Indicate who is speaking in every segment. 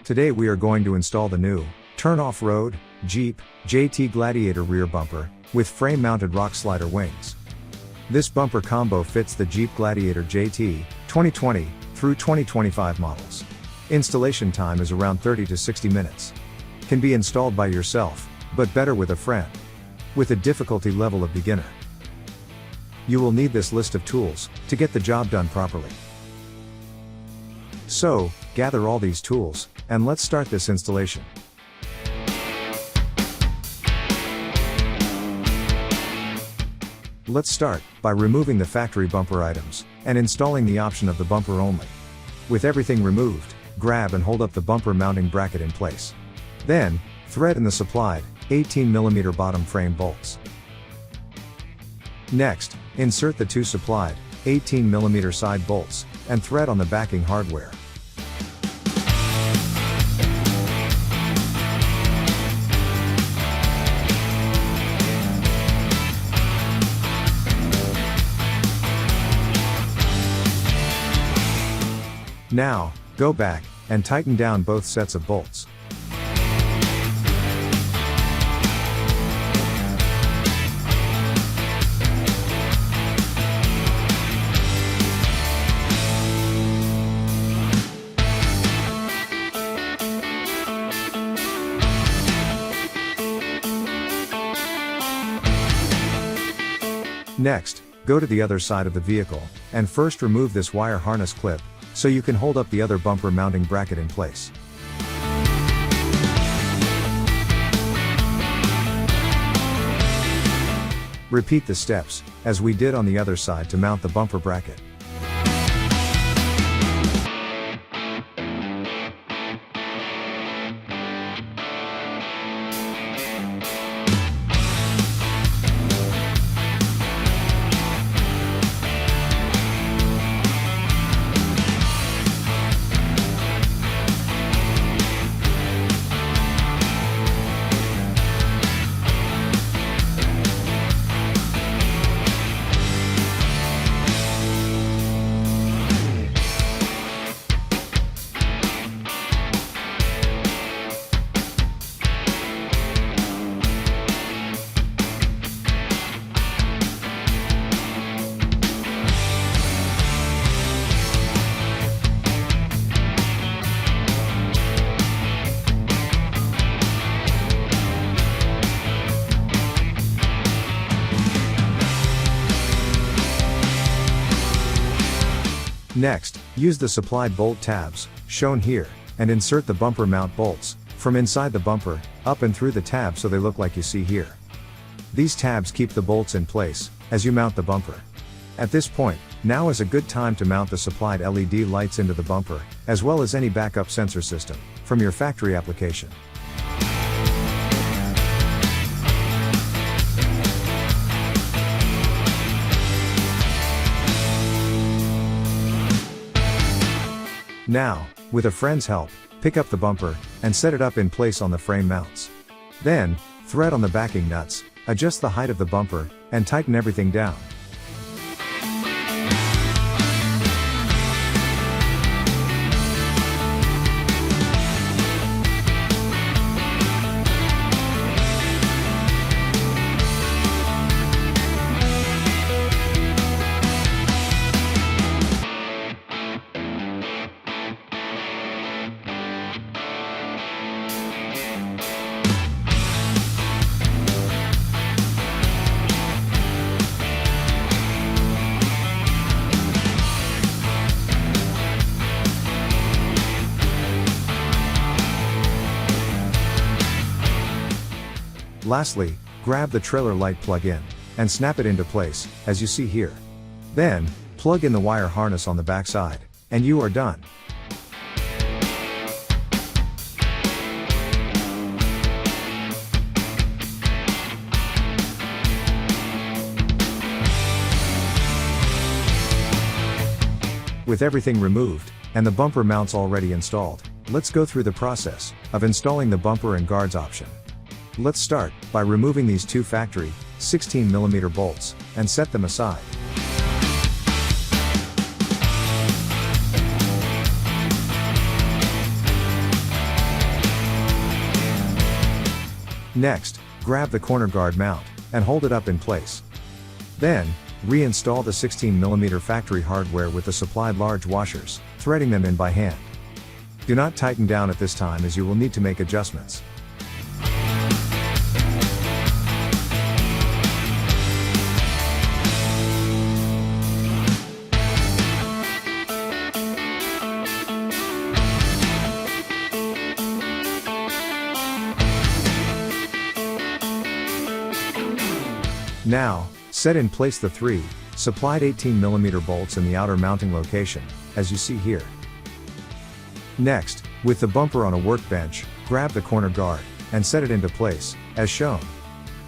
Speaker 1: Today we are going to install the new Turn Offroad Jeep JT Gladiator rear bumper with frame-mounted rock slider wings. This bumper combo fits the Jeep Gladiator JT 2020 through 2025 models. Installation time is around 30 to 60 minutes. Can be installed by yourself, but better with a friend. With a difficulty level of beginner. You will need this list of tools to get the job done properly. So, gather all these tools, and let's start this installation. Let's start by removing the factory bumper items, and installing the option of the bumper only. With everything removed, grab and hold up the bumper mounting bracket in place. Then, thread in the supplied 18mm bottom frame bolts. Next, insert the two supplied 18mm side bolts, and thread on the backing hardware. Now, go back, and tighten down both sets of bolts. Next, go to the other side of the vehicle, and first remove this wire harness clip, so you can hold up the other bumper mounting bracket in place. Repeat the steps, as we did on the other side to mount the bumper bracket. Next, use the supplied bolt tabs, shown here, and insert the bumper mount bolts, from inside the bumper, up and through the tab so they look like you see here. These tabs keep the bolts in place, as you mount the bumper. At this point, now is a good time to mount the supplied LED lights into the bumper, as well as any backup sensor system, from your factory application. Now, with a friend's help, pick up the bumper, and set it up in place on the frame mounts. Then, thread on the backing nuts, adjust the height of the bumper, and tighten everything down. Lastly, grab the trailer light plug-in, and snap it into place, as you see here. Then, plug in the wire harness on the back side, and you are done. With everything removed, and the bumper mounts already installed, let's go through the process of installing the bumper and guards option. Let's start by removing these two factory 16mm bolts and set them aside. Next, grab the corner guard mount, and hold it up in place. Then, reinstall the 16mm factory hardware with the supplied large washers, threading them in by hand. Do not tighten down at this time as you will need to make adjustments. Now, set in place the 3 supplied 18mm bolts in the outer mounting location, as you see here. Next, with the bumper on a workbench, grab the corner guard, and set it into place, as shown.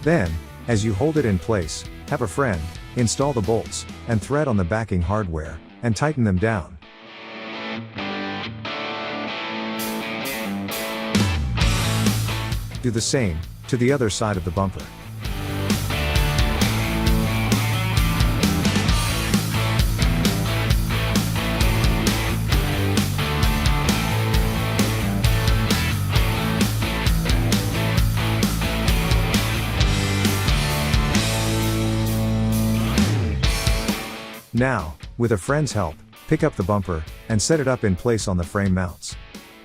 Speaker 1: Then, as you hold it in place, have a friend install the bolts, and thread on the backing hardware, and tighten them down. Do the same to the other side of the bumper. Now, with a friend's help, pick up the bumper, and set it up in place on the frame mounts.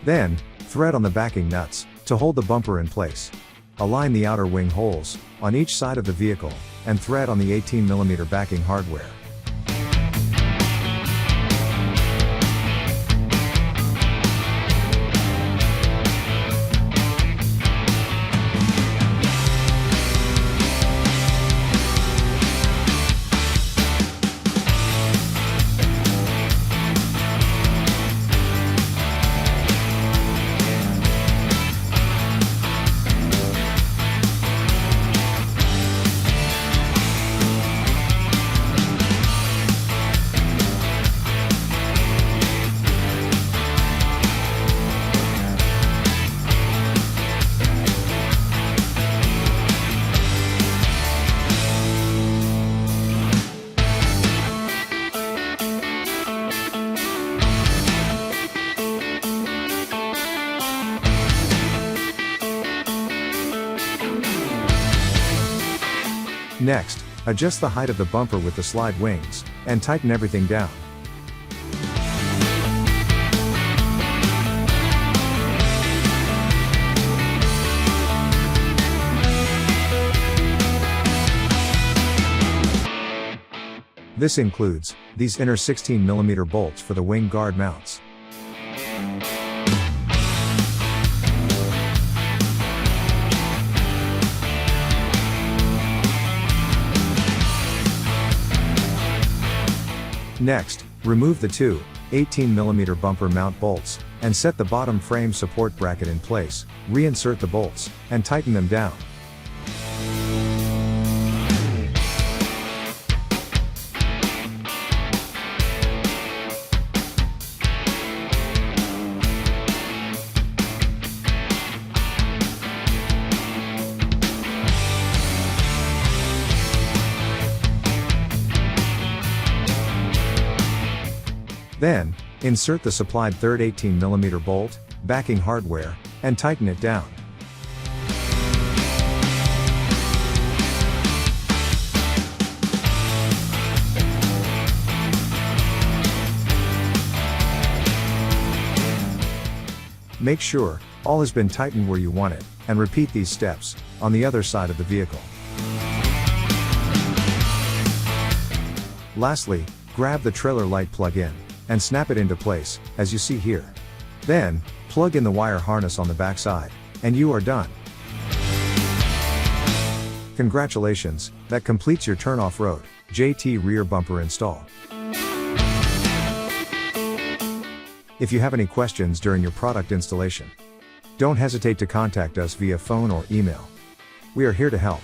Speaker 1: Then, thread on the backing nuts, to hold the bumper in place. Align the outer wing holes, on each side of the vehicle, and thread on the 18mm backing hardware. Next, adjust the height of the bumper with the slide wings, and tighten everything down. This includes these inner 16mm bolts for the wing guard mounts. Next, remove the 2 18mm bumper mount bolts, and set the bottom frame support bracket in place, reinsert the bolts, and tighten them down. Then, insert the supplied third 18mm bolt, backing hardware, and tighten it down. Make sure all has been tightened where you want it, and repeat these steps on the other side of the vehicle. Lastly, grab the trailer light plug-in and snap it into place, as you see here. Then, plug in the wire harness on the back side, and you are done. Congratulations, that completes your Turn Offroad JT rear bumper install. If you have any questions during your product installation, don't hesitate to contact us via phone or email. We are here to help.